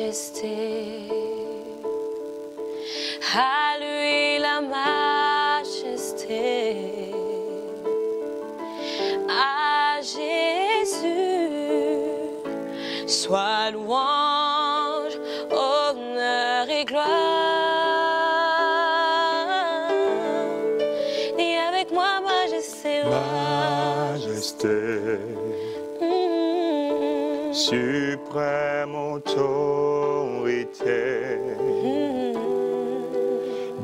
majesté. À lui la majesté. À Jésus soit louange, honneur et gloire. Et avec moi, majesté, majesté, suprême autorité,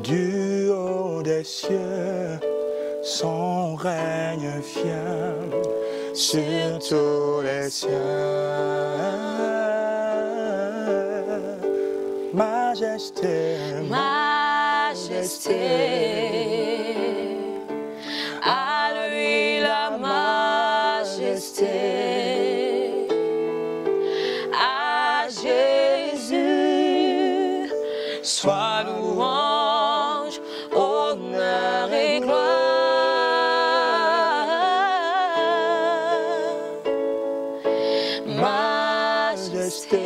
du haut des cieux, son règne vient sur tous les cieux. Majesté, majesté, à lui la majesté, à Jésus soit louange, honneur et gloire. Majesté,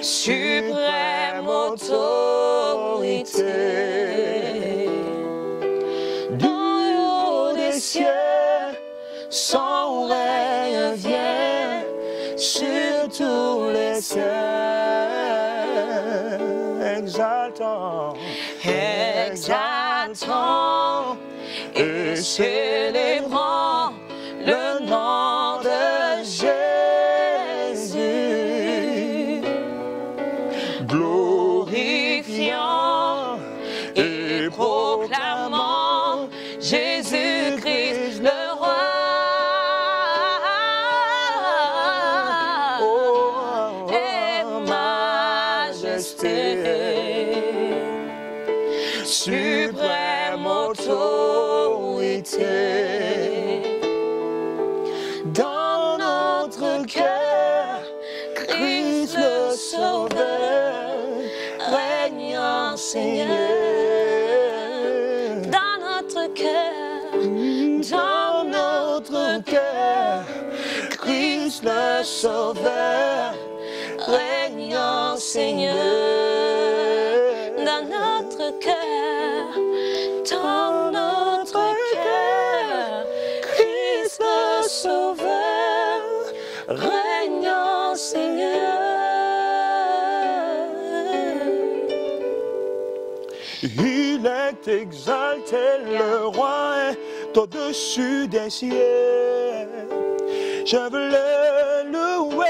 suprême autorité, dans le haut des cieux, son règne vient sur tous les cieux, exaltant, exaltant et célébrant le nom de Jésus, glorifiant et proclamant Jésus-Christ le roi. Et majesté, suprême autorité, dans notre cœur, Christ le Sauveur, régnant Seigneur. Dans notre cœur, Christ le Sauveur, régnant Seigneur. Dans notre cœur, Christ le Sauveur, régnant Seigneur. il est exalté, le roi est au-dessus des cieux. Je veux le louer,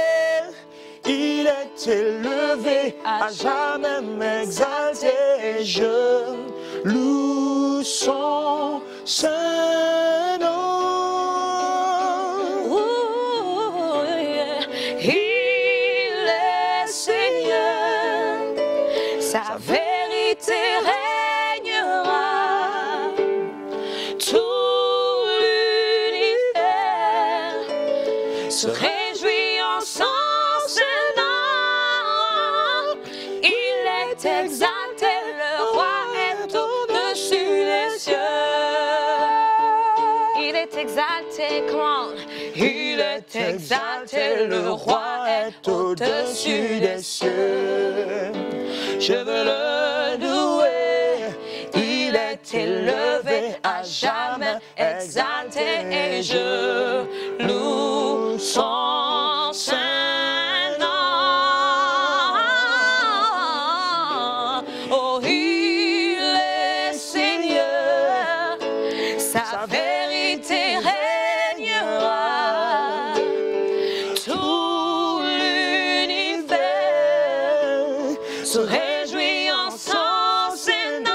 il est élevé, à jamais m'exalter. Je loue son saint nom. Il est Seigneur, sa vérité régnera. Tout l'univers se réjouit en son saint nom. Il est exalté, le roi est au-dessus des cieux. Il est exalté, come on. Il est exalté, le roi est au-dessus des cieux. Je veux le louer, il est élevé, à jamais exalté, et je loue son saint nom. Oh, il est Seigneur, sa vérité régnera. Tout l'univers se réjouit en son saint nom.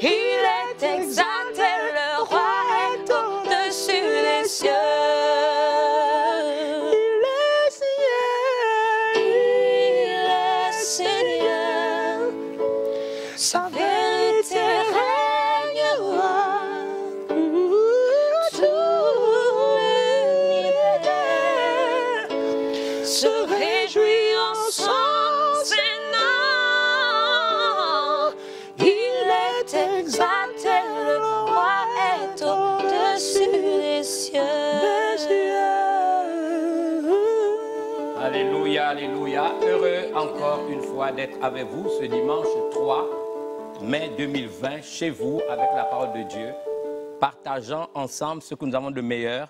Il est exalté, le roi est au-dessus des cieux. Il est Seigneur, sa vérité régnera. heureux encore une fois d'être avec vous ce dimanche 3 mai 2020 chez vous avec la parole de Dieu, partageant ensemble ce que nous avons de meilleur,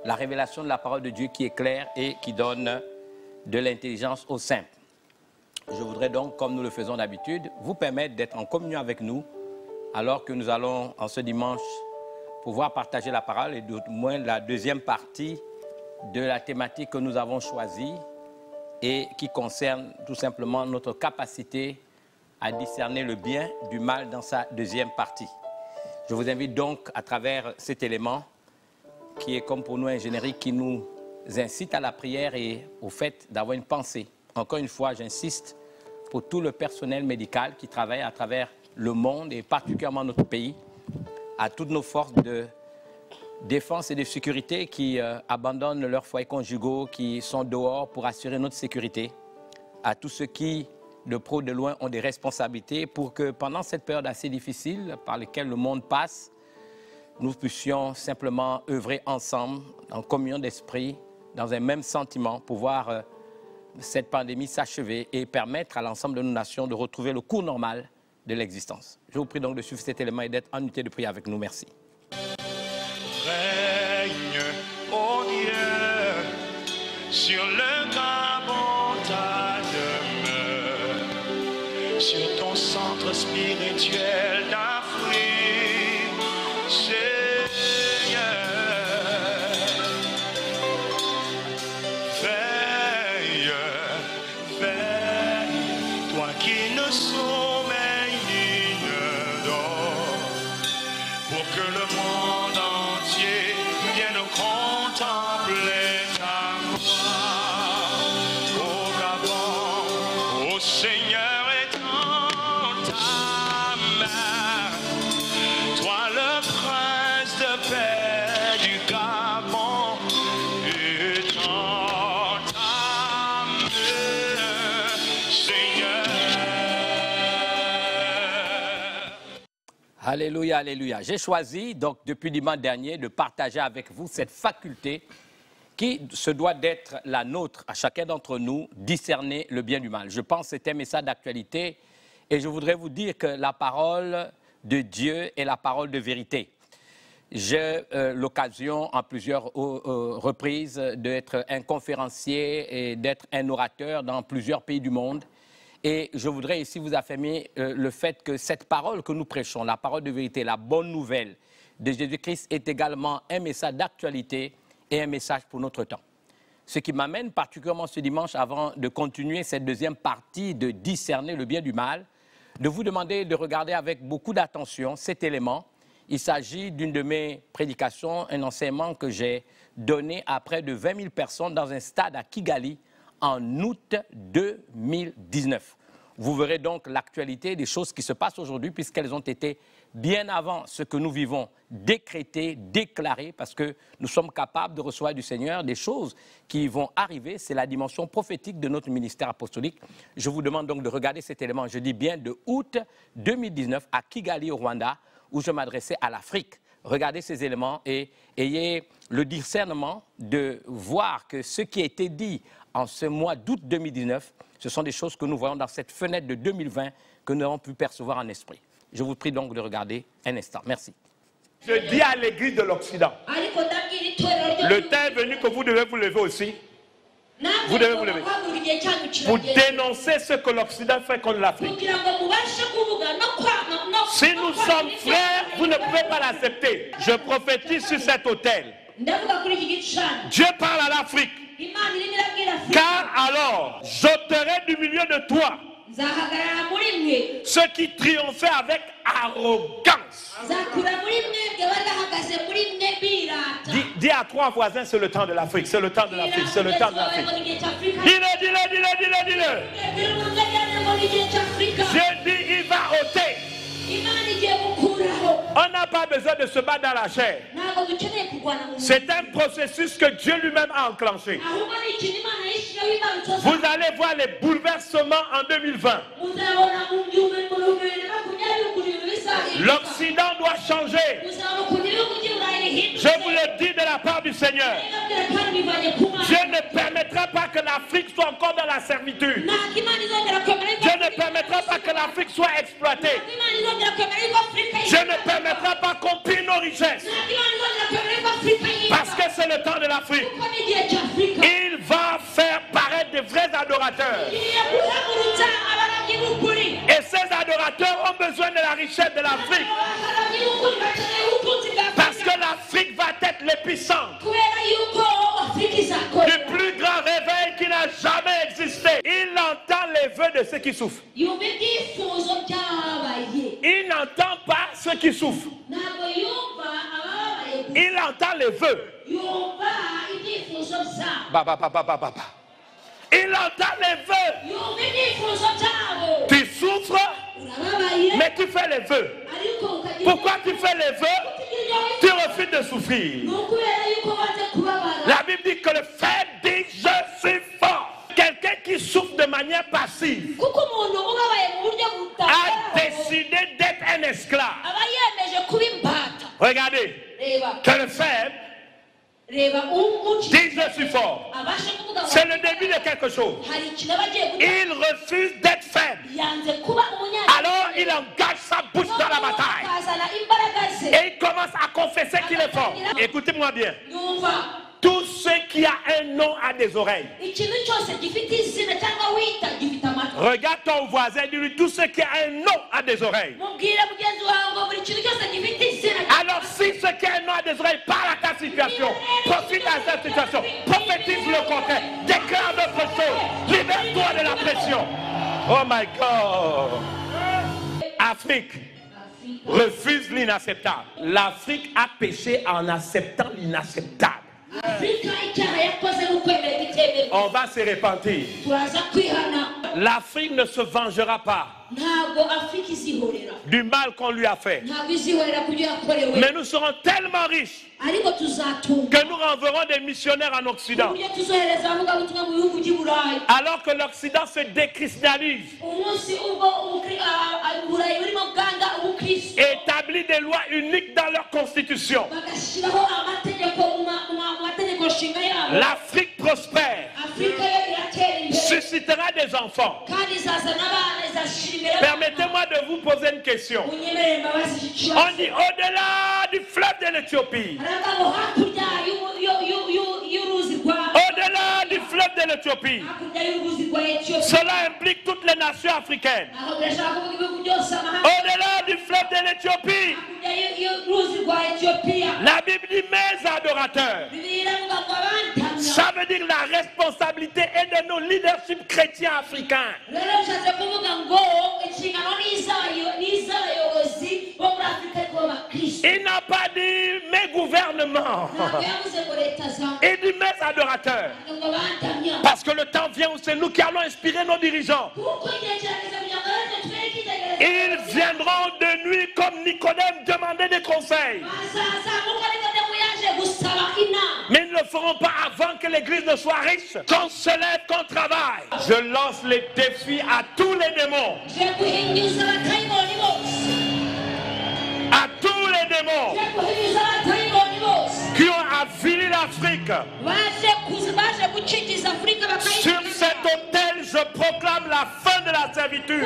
la révélation de la parole de Dieu qui est claire et qui donne de l'intelligence aux simples. Je voudrais donc, comme nous le faisons d'habitude, vous permettre d'être en communion avec nous alors que nous allons en ce dimanche pouvoir partager la parole et d'autant moins la deuxième partie de la thématique que nous avons choisie et qui concerne tout simplement notre capacité à discerner le bien du mal dans sa deuxième partie. Je vous invite donc à travers cet élément qui est comme pour nous un générique qui nous incite à la prière et au fait d'avoir une pensée. Encore une fois, j'insiste pour tout le personnel médical qui travaille à travers le monde et particulièrement notre pays, à toutes nos forces de défense et de sécurité qui abandonnent leurs foyers conjugaux, qui sont dehors pour assurer notre sécurité, à tous ceux qui, de pro de loin, ont des responsabilités pour que pendant cette période assez difficile par laquelle le monde passe, nous puissions simplement œuvrer ensemble, en communion d'esprit, dans un même sentiment, pour voir cette pandémie s'achever et permettre à l'ensemble de nos nations de retrouver le cours normal de l'existence. Je vous prie donc de suivre cet élément et d'être en unité de prière avec nous. Merci. Règne, ô Dieu, sur le Gabon ta demeure, sur ton centre spirituel d'Afrique, Seigneur. Veille, veille, toi qui ne sommeilles ni ne dors, pour que le monde entier vienne contempler ta gloire. Au Gabon, au Seigneur étend ta main, toi le prince de paix du Gabon, étend ta main, Seigneur. Alléluia, alléluia. J'ai choisi donc depuis dimanche dernier de partager avec vous cette faculté qui se doit d'être la nôtre à chacun d'entre nous, discerner le bien du mal. Je pense que c'est un message d'actualité et je voudrais vous dire que la parole de Dieu est la parole de vérité. J'ai l'occasion en plusieurs reprises d'être un conférencier et d'être un orateur dans plusieurs pays du monde. Et je voudrais ici vous affirmer le fait que cette parole que nous prêchons, la parole de vérité, la bonne nouvelle de Jésus-Christ est également un message d'actualité et un message pour notre temps. Ce qui m'amène particulièrement ce dimanche, avant de continuer cette deuxième partie de discerner le bien du mal, de vous demander de regarder avec beaucoup d'attention cet élément. Il s'agit d'une de mes prédications, un enseignement que j'ai donné à près de 20 000 personnes dans un stade à Kigali, en août 2019. Vous verrez donc l'actualité des choses qui se passent aujourd'hui puisqu'elles ont été bien avant ce que nous vivons décrétées, déclarées, parce que nous sommes capables de recevoir du Seigneur des choses qui vont arriver. C'est la dimension prophétique de notre ministère apostolique. Je vous demande donc de regarder cet élément, je dis bien de août 2019 à Kigali au Rwanda, où je m'adressais à l'Afrique. Regardez ces éléments et ayez le discernement de voir que ce qui a été dit en ce mois d'août 2019, ce sont des choses que nous voyons dans cette fenêtre de 2020 que nous avons pu percevoir en esprit. Je vous prie donc de regarder un instant. Merci. Je dis à l'église de l'Occident, le temps est venu que vous devez vous lever aussi. Vous devez vous lever pour dénoncer ce que l'Occident fait contre l'Afrique. Si nous sommes frères, vous ne pouvez pas l'accepter. Je prophétise sur cet autel. Dieu parle à l'Afrique. Car alors, j'ôterai du milieu de toi ceux qui triomphaient avec arrogance. Dis à trois voisins, c'est le temps de l'Afrique, c'est le temps de l'Afrique, c'est le temps de l'Afrique. Dis-le, dis-le, dis-le, dis-le, dis-le. Je dis, il va ôter. On n'a pas besoin de se battre dans la chair. C'est un processus que Dieu lui-même a enclenché. Vous allez voir les bouleversements en 2020. L'Occident doit changer. Je vous le dis de la part du Seigneur. Dieu ne permettra pas que l'Afrique soit encore dans la servitude. Dieu ne permettra pas que l'Afrique soit exploitée. Dieu ne permettra pas qu'on pille nos richesses. Parce que c'est le temps de l'Afrique. Il va faire paraître des vrais adorateurs. Et ces adorateurs ont besoin de la richesse de l'Afrique. Parce que l'Afrique va être l'épicentre du plus grand réveil qui n'a jamais existé. Il entend les vœux de ceux qui souffrent. Il n'entend pas ceux qui souffrent. Il entend les vœux. Il entend les vœux. Tu souffres, mais tu fais les vœux. Pourquoi tu fais les vœux? Tu refuses de souffrir. La Bible dit que le fait dit je suis fort. Quelqu'un qui souffre de manière passive a décidé d'être un esclave. Regardez, que le faible dit je suis fort. C'est le début de quelque chose. Il refuse d'être faible. Alors il engage sa bouche dans la bataille. Et il commence à confesser qu'il est fort. Écoutez-moi bien. Tout ce qui a un nom a des oreilles. Regarde ton voisin, dis-lui, tout ce qui a un nom a des oreilles. Alors si ce qui a un nom a des oreilles, parle à ta situation, profite à cette situation, prophétise le contraire, déclare d'autres choses, libère-toi de la pression. Oh my God. Afrique refuse l'inacceptable. L'Afrique a péché en acceptant l'inacceptable. On va se repentir. L'Afrique ne se vengera pas du mal qu'on lui a fait. Mais nous serons tellement riches que nous renverrons des missionnaires en Occident. Alors que l'Occident se déchristianise, établit des lois uniques dans leur constitution. L'Afrique prospère, suscitera des enfants. Permettez-moi de vous poser une question. On dit au-delà du fleuve de l'Éthiopie. Au-delà du fleuve de l'Éthiopie. Cela implique toutes les nations africaines. Au-delà du fleuve de l'Éthiopie. La Bible dit mes adorateurs. Ça veut dire la responsabilité est de nos leaderships chrétiens africains. Il n'a pas dit mes gouvernements. Il dit mes adorateurs. Parce que le temps vient où c'est nous qui allons inspirer nos dirigeants. Ils viendront de nuit comme Nicodème demander des conseils. Mais ils ne le feront pas avant que l'église ne soit riche. Qu'on se lève, qu'on travaille. Je lance les défis à tous les démons. À tous les démons qui ont avili l'Afrique. Sur cet autel, je proclame la fin de la servitude.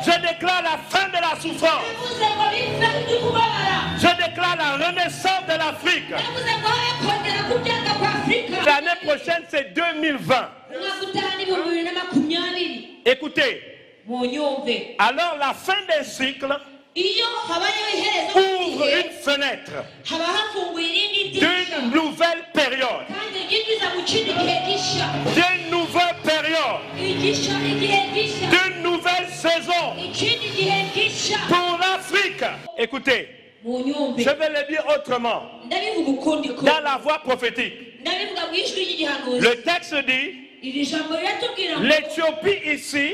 Je déclare la fin de la souffrance. Je déclare la renaissance de l'Afrique. L'année prochaine, c'est 2020. Écoutez. Alors la fin des cycles ouvre une fenêtre d'une nouvelle période. D'une nouvelle période. D'une nouvelle saison pour l'Afrique. Écoutez, je vais le dire autrement. Dans la voie prophétique, le texte dit l'Éthiopie ici,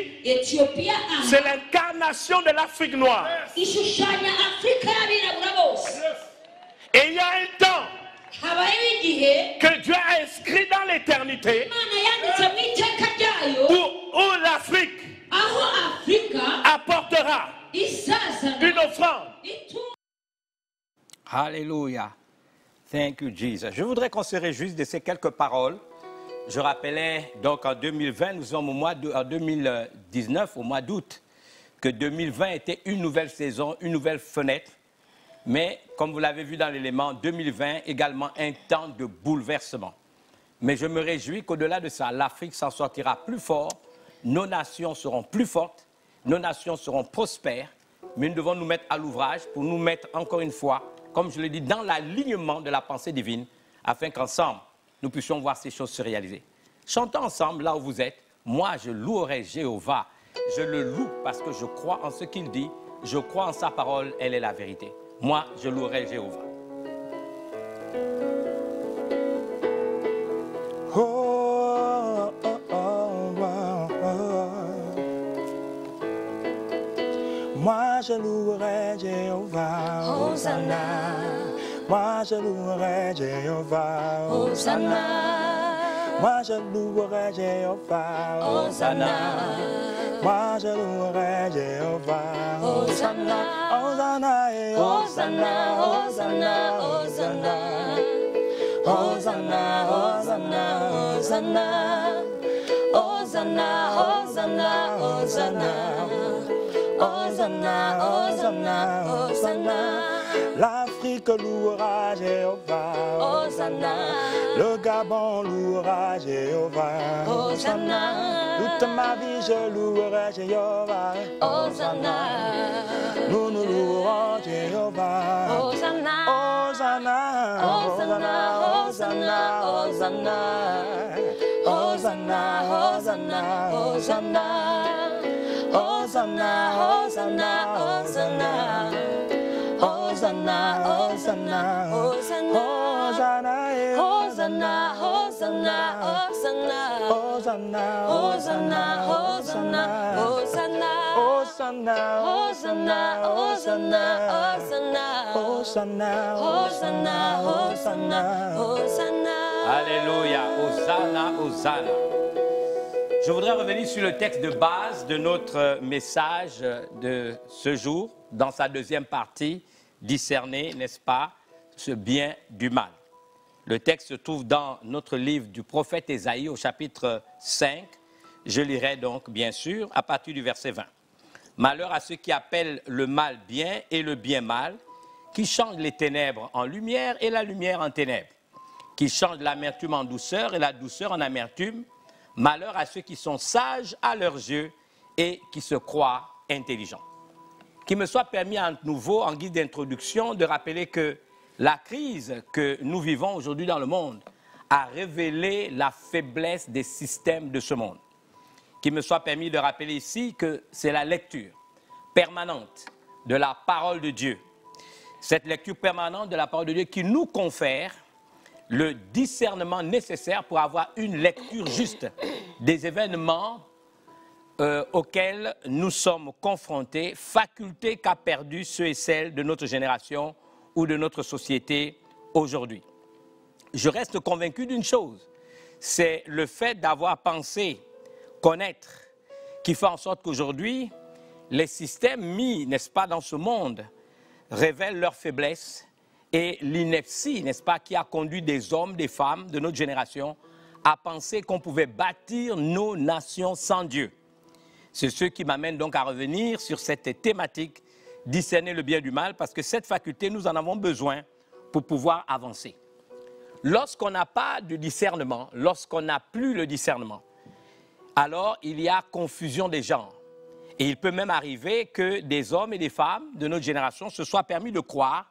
c'est l'incarnation de l'Afrique noire. Et il y a un temps que Dieu a inscrit dans l'éternité où l'Afrique apportera une offrande. Alléluia. Thank you, Jesus. Je voudrais qu'on se réjouisse de ces quelques paroles. Je rappelais donc en 2020, nous sommes en 2019, au mois d'août, que 2020 était une nouvelle saison, une nouvelle fenêtre. Mais comme vous l'avez vu dans l'élément, 2020 également un temps de bouleversement. Mais je me réjouis qu'au-delà de ça, l'Afrique s'en sortira plus fort, nos nations seront plus fortes, nos nations seront prospères, mais nous devons nous mettre à l'ouvrage pour nous mettre encore une fois, comme je l'ai dit, dans l'alignement de la pensée divine, afin qu'ensemble, nous puissions voir ces choses se réaliser. Chantons ensemble là où vous êtes. Moi, je louerai Jéhovah. Je le loue parce que je crois en ce qu'il dit. Je crois en sa parole, elle est la vérité. Moi, je louerai Jéhovah. Oh, oh, oh, oh, oh. Moi, je louerai Jéhovah. Hosanna. Moi, je louerai Jéhovah. Hosanna. Moi, je louerai Jéhovah. Hosanna. Moi, je louerai Jéhovah. Hosanna. Hosanna, Hosanna, Hosanna, Hosanna. Hosanna, Hosanna, Hosanna. Hosanna, Hosanna, Hosanna. Hosanna, Hosanna, Hosanna. L'Afrique louera Jéhovah. Hosanna. Le Gabon louera Jéhovah. Hosanna. Toute ma vie je louerai Jéhovah. Hosanna. Nous nous louerons Jéhovah. Hosanna. Hosanna. Hosanna, Hosanna, Hosanna. Hosanna, Hosanna, Hosanna. Hosanna, Hosanna, Hosanna. Hosanna, Hosanna, Hosanna. Hosanna. Hosanna, Hosanna, Hosanna. Hosanna. Hosanna, Hosanna, Hosanna. Hosanna. Hosanna, Hosanna, Hosanna. Hosanna. Hosanna, Hosanna, Hosanna. Alléluia. Hosanna, Hosanna. Je voudrais revenir sur le texte de base de notre message de ce jour, dans sa deuxième partie, discerner, n'est-ce pas, ce bien du mal. Le texte se trouve dans notre livre du prophète Ésaïe au chapitre 5. Je lirai donc, bien sûr, à partir du verset 20. Malheur à ceux qui appellent le mal bien et le bien mal, qui changent les ténèbres en lumière et la lumière en ténèbres, qui changent l'amertume en douceur et la douceur en amertume. Malheur à ceux qui sont sages à leurs yeux et qui se croient intelligents. Qu'il me soit permis à nouveau, en guise d'introduction, de rappeler que la crise que nous vivons aujourd'hui dans le monde a révélé la faiblesse des systèmes de ce monde. Qu'il me soit permis de rappeler ici que c'est la lecture permanente de la parole de Dieu. Cette lecture permanente de la parole de Dieu qui nous confère le discernement nécessaire pour avoir une lecture juste des événements auxquels nous sommes confrontés, faculté qu'a perdu ceux et celles de notre génération ou de notre société aujourd'hui. Je reste convaincu d'une chose, c'est le fait d'avoir pensé, connaître, qui fait en sorte qu'aujourd'hui, les systèmes mis, n'est-ce pas, dans ce monde, révèlent leur faiblesse et l'ineptie, n'est-ce pas, qui a conduit des hommes, des femmes de notre génération à penser qu'on pouvait bâtir nos nations sans Dieu. C'est ce qui m'amène donc à revenir sur cette thématique, discerner le bien du mal, parce que cette faculté, nous en avons besoin pour pouvoir avancer. Lorsqu'on n'a pas de discernement, lorsqu'on n'a plus le discernement, alors il y a confusion des genres. Et il peut même arriver que des hommes et des femmes de notre génération se soient permis de croire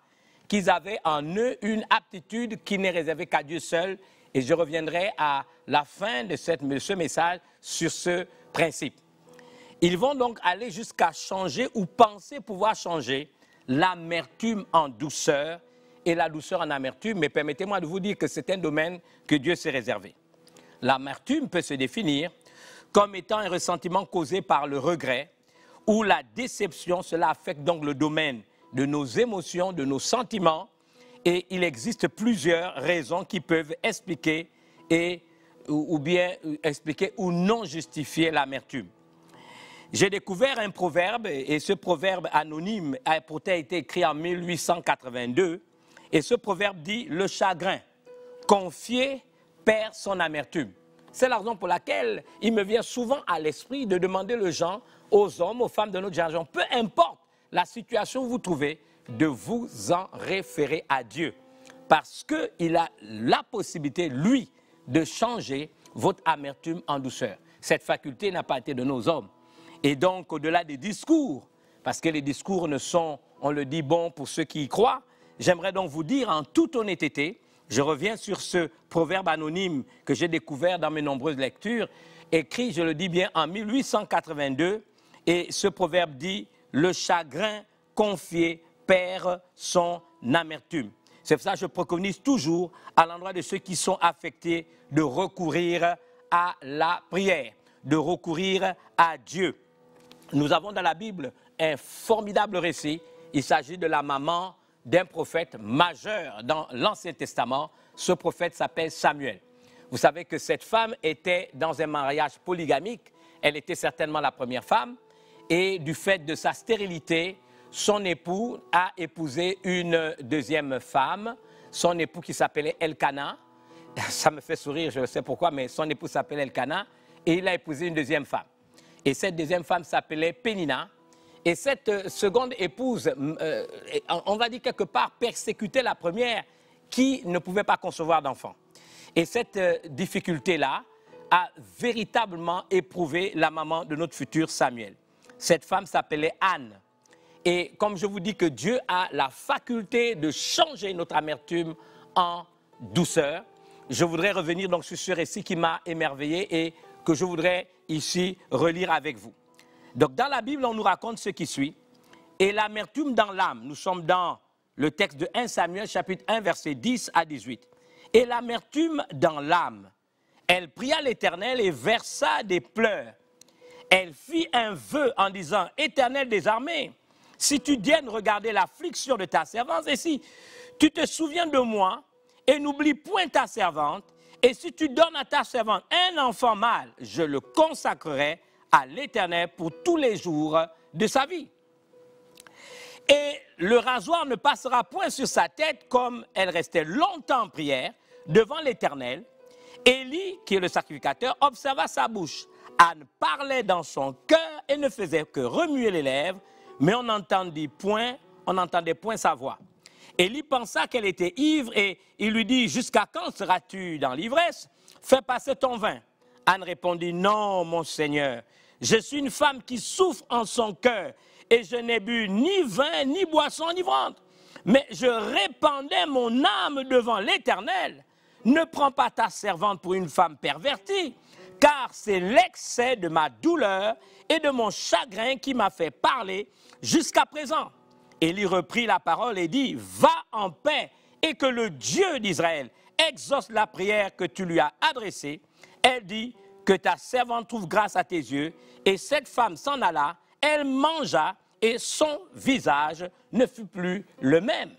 qu'ils avaient en eux une aptitude qui n'est réservée qu'à Dieu seul. Et je reviendrai à la fin de ce message sur ce principe. Ils vont donc aller jusqu'à changer ou penser pouvoir changer l'amertume en douceur et la douceur en amertume. Mais permettez-moi de vous dire que c'est un domaine que Dieu s'est réservé. L'amertume peut se définir comme étant un ressentiment causé par le regret ou la déception. Cela affecte donc le domaine de nos émotions, de nos sentiments. Et il existe plusieurs raisons qui peuvent expliquer ou non justifier l'amertume. J'ai découvert un proverbe, et ce proverbe anonyme a pourtant été écrit en 1882, Et ce proverbe dit, le chagrin confié perd son amertume. C'est la raison pour laquelle il me vient souvent à l'esprit de demander aux hommes, aux femmes de notre génération, peu importe la situation où vous vous trouvez, de vous en référer à Dieu. Parce qu'il a la possibilité, lui, de changer votre amertume en douceur. Cette faculté n'a pas été de nos hommes. Et donc, au-delà des discours, parce que les discours ne sont, on le dit, bons pour ceux qui y croient, j'aimerais donc vous dire en toute honnêteté, je reviens sur ce proverbe anonyme que j'ai découvert dans mes nombreuses lectures, écrit, je le dis bien, en 1882, et ce proverbe dit « Le chagrin confié perd son amertume ». C'est pour ça que je préconise toujours, à l'endroit de ceux qui sont affectés, de recourir à la prière, de recourir à Dieu. Nous avons dans la Bible un formidable récit. Il s'agit de la maman d'un prophète majeur dans l'Ancien Testament. Ce prophète s'appelle Samuel. Vous savez que cette femme était dans un mariage polygamique. Elle était certainement la première femme. Et du fait de sa stérilité, son époux a épousé une deuxième femme. Son époux qui s'appelait Elkana. Ça me fait sourire, je ne sais pourquoi, mais son époux s'appelait Elkana. Et il a épousé une deuxième femme. Et cette deuxième femme s'appelait Pénina. Et cette seconde épouse, on va dire quelque part, persécutait la première qui ne pouvait pas concevoir d'enfant. Et cette difficulté-là a véritablement éprouvé la maman de notre futur Samuel. Cette femme s'appelait Anne. Et comme je vous dis que Dieu a la faculté de changer notre amertume en douceur, je voudrais revenir donc sur ce récit qui m'a émerveillé et que je voudrais ici relire avec vous. Donc dans la Bible, on nous raconte ce qui suit. Et l'amertume dans l'âme, nous sommes dans le texte de 1 Samuel, chapitre 1, versets 10 à 18. Et l'amertume dans l'âme, elle pria l'Éternel et versa des pleurs. Elle fit un vœu en disant, Éternel des armées, si tu daignes regarder l'affliction de ta servante, et si tu te souviens de moi, et n'oublie point ta servante, et si tu donnes à ta servante un enfant mâle, je le consacrerai à l'Éternel pour tous les jours de sa vie. Et le rasoir ne passera point sur sa tête comme elle restait longtemps en prière devant l'Éternel. Élie, qui est le sacrificateur, observa sa bouche. Anne parlait dans son cœur et ne faisait que remuer les lèvres, mais on n'entendait point sa voix. Élie pensa qu'elle était ivre et il lui dit, jusqu'à quand seras-tu dans l'ivresse? Fais passer ton vin. Anne répondit, non, mon Seigneur, je suis une femme qui souffre en son cœur et je n'ai bu ni vin ni boisson enivrante. Mais je répandais mon âme devant l'Éternel. Ne prends pas ta servante pour une femme pervertie, car c'est l'excès de ma douleur et de mon chagrin qui m'a fait parler jusqu'à présent. Élie reprit la parole et dit, va en paix et que le Dieu d'Israël exauce la prière que tu lui as adressée. Elle dit, que ta servante trouve grâce à tes yeux. Et cette femme s'en alla, elle mangea et son visage ne fut plus le même.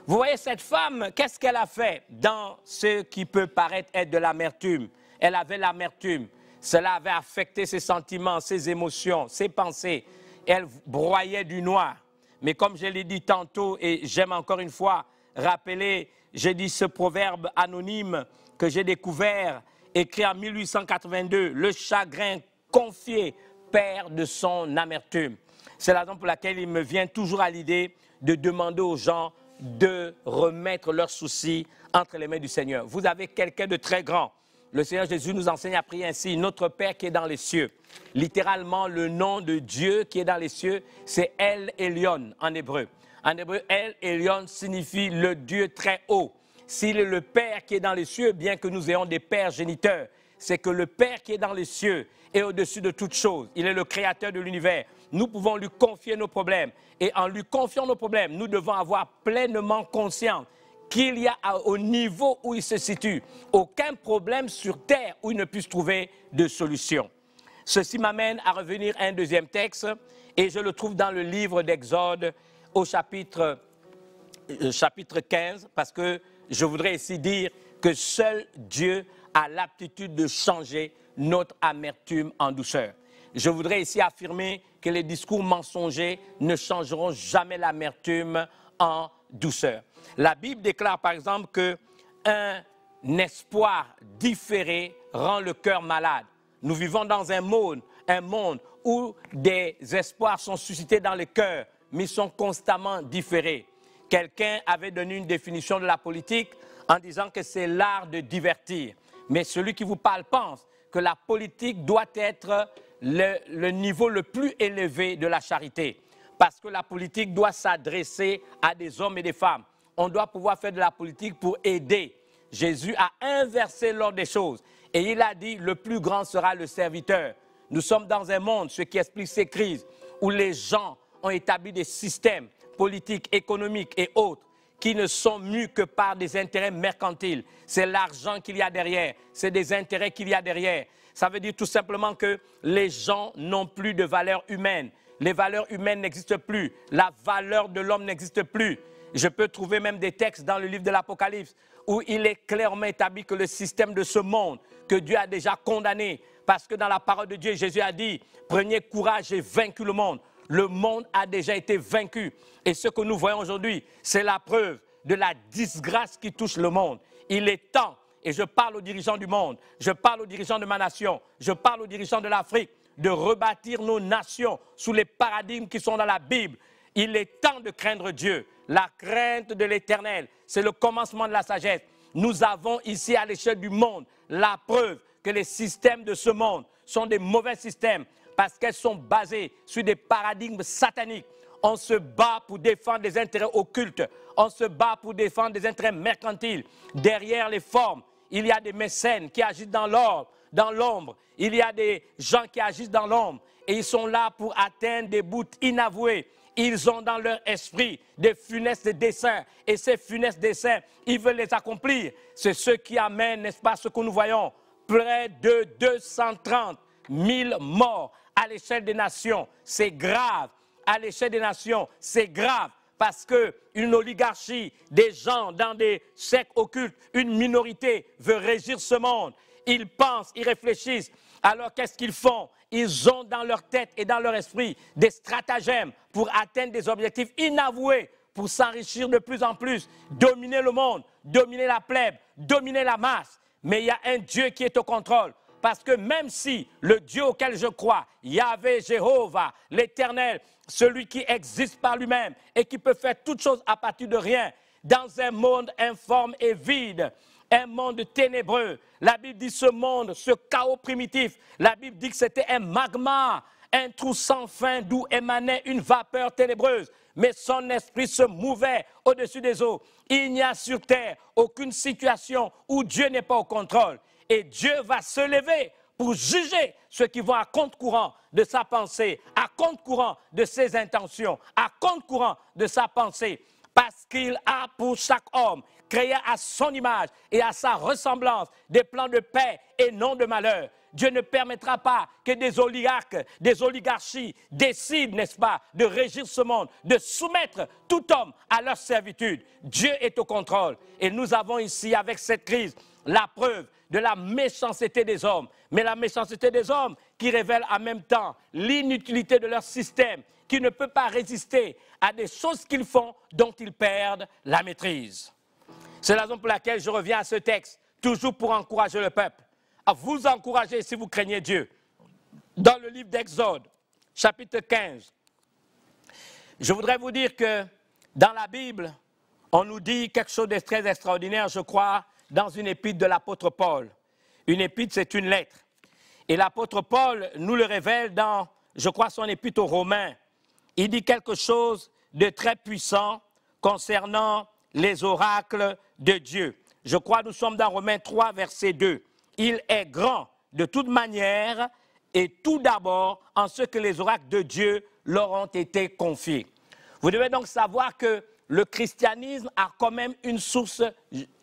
Vous voyez cette femme, qu'est-ce qu'elle a fait dans ce qui peut paraître être de l'amertume? Elle avait l'amertume. Cela avait affecté ses sentiments, ses émotions, ses pensées. Elle broyait du noir. Mais comme je l'ai dit tantôt, et j'aime encore une fois rappeler, j'ai dit ce proverbe anonyme que j'ai découvert, écrit en 1882, le chagrin confié perd de son amertume. C'est la raison pour laquelle il me vient toujours à l'idée de demander aux gens de remettre leurs soucis entre les mains du Seigneur. Vous avez quelqu'un de très grand. Le Seigneur Jésus nous enseigne à prier ainsi, notre Père qui est dans les cieux. Littéralement, le nom de Dieu qui est dans les cieux, c'est El Elyon en hébreu. En hébreu, El Elyon signifie le Dieu très haut. S'il est le Père qui est dans les cieux, bien que nous ayons des pères géniteurs, c'est que le Père qui est dans les cieux est au-dessus de toutes choses. Il est le créateur de l'univers. Nous pouvons lui confier nos problèmes. Et en lui confiant nos problèmes, nous devons avoir pleinement conscience qu'il y a au niveau où il se situe aucun problème sur terre où il ne puisse trouver de solution. Ceci m'amène à revenir à un deuxième texte et je le trouve dans le livre d'Exode au chapitre 15 parce que je voudrais ici dire que seul Dieu a l'aptitude de changer notre amertume en douceur. Je voudrais ici affirmer que les discours mensongers ne changeront jamais l'amertume en douceur. La Bible déclare par exemple qu'un espoir différé rend le cœur malade. Nous vivons dans un monde où des espoirs sont suscités dans le cœur, mais sont constamment différés. Quelqu'un avait donné une définition de la politique en disant que c'est l'art de divertir. Mais celui qui vous parle pense que la politique doit être le niveau le plus élevé de la charité. Parce que la politique doit s'adresser à des hommes et des femmes. On doit pouvoir faire de la politique pour aider. Jésus a inversé l'ordre des choses. Et il a dit, le plus grand sera le serviteur. Nous sommes dans un monde, ce qui explique ces crises, où les gens ont établi des systèmes politiques, économiques et autres qui ne sont mus que par des intérêts mercantiles. C'est l'argent qu'il y a derrière, c'est des intérêts qu'il y a derrière. Ça veut dire tout simplement que les gens n'ont plus de valeur humaine. Les valeurs humaines n'existent plus. La valeur de l'homme n'existe plus. Je peux trouver même des textes dans le livre de l'Apocalypse où il est clairement établi que le système de ce monde, que Dieu a déjà condamné, parce que dans la parole de Dieu, Jésus a dit, prenez courage, j'ai vaincu le monde. Le monde a déjà été vaincu. Et ce que nous voyons aujourd'hui, c'est la preuve de la disgrâce qui touche le monde. Il est temps, et je parle aux dirigeants du monde, je parle aux dirigeants de ma nation, je parle aux dirigeants de l'Afrique, de rebâtir nos nations sous les paradigmes qui sont dans la Bible. Il est temps de craindre Dieu. La crainte de l'Éternel, c'est le commencement de la sagesse. Nous avons ici à l'échelle du monde la preuve que les systèmes de ce monde sont des mauvais systèmes parce qu'elles sont basées sur des paradigmes sataniques. On se bat pour défendre des intérêts occultes. On se bat pour défendre des intérêts mercantiles. Derrière les formes, il y a des mécènes qui agissent dans l'ombre. Il y a des gens qui agissent dans l'ombre et ils sont là pour atteindre des buts inavoués. Ils ont dans leur esprit des funestes desseins. Et ces funestes desseins, ils veulent les accomplir. C'est ce qui amène, n'est-ce pas, ce que nous voyons, près de 230 000 morts à l'échelle des nations. C'est grave. À l'échelle des nations, c'est grave. Parce qu'une oligarchie, des gens dans des sectes occultes, une minorité veut régir ce monde. Ils pensent, ils réfléchissent. Alors qu'est-ce qu'ils font? Ils ont dans leur tête et dans leur esprit des stratagèmes pour atteindre des objectifs inavoués, pour s'enrichir de plus en plus, dominer le monde, dominer la plèbe, dominer la masse. Mais il y a un Dieu qui est au contrôle. Parce que même si le Dieu auquel je crois, Yahvé, Jéhovah, l'Éternel, celui qui existe par lui-même et qui peut faire toutes choses à partir de rien, dans un monde informe et vide, un monde ténébreux. La Bible dit ce monde, ce chaos primitif, la Bible dit que c'était un magma, un trou sans fin d'où émanait une vapeur ténébreuse. Mais son esprit se mouvait au-dessus des eaux. Il n'y a sur terre aucune situation où Dieu n'est pas au contrôle. Et Dieu va se lever pour juger ceux qui vont à contre-courant de sa pensée, à contre-courant de ses intentions, à contre-courant de sa pensée. Parce qu'il a pour chaque homme créé à son image et à sa ressemblance des plans de paix et non de malheur. Dieu ne permettra pas que des oligarques, des oligarchies décident, n'est-ce pas, de régir ce monde, de soumettre tout homme à leur servitude. Dieu est au contrôle. Et nous avons ici, avec cette crise, la preuve de la méchanceté des hommes. Mais la méchanceté des hommes qui révèle en même temps l'inutilité de leur système, qui ne peut pas résister à des choses qu'ils font dont ils perdent la maîtrise. C'est la raison pour laquelle je reviens à ce texte, toujours pour encourager le peuple, à vous encourager si vous craignez Dieu. Dans le livre d'Exode, chapitre 15, je voudrais vous dire que dans la Bible, on nous dit quelque chose de très extraordinaire, je crois, dans une épître de l'apôtre Paul. Une épître, c'est une lettre. Et l'apôtre Paul nous le révèle dans, je crois, son épître aux Romains. Il dit quelque chose de très puissant concernant les oracles de Dieu. Je crois que nous sommes dans Romains 3, verset 2. Il est grand de toute manière et tout d'abord en ce que les oracles de Dieu leur ont été confiés. Vous devez donc savoir que le christianisme a quand même une source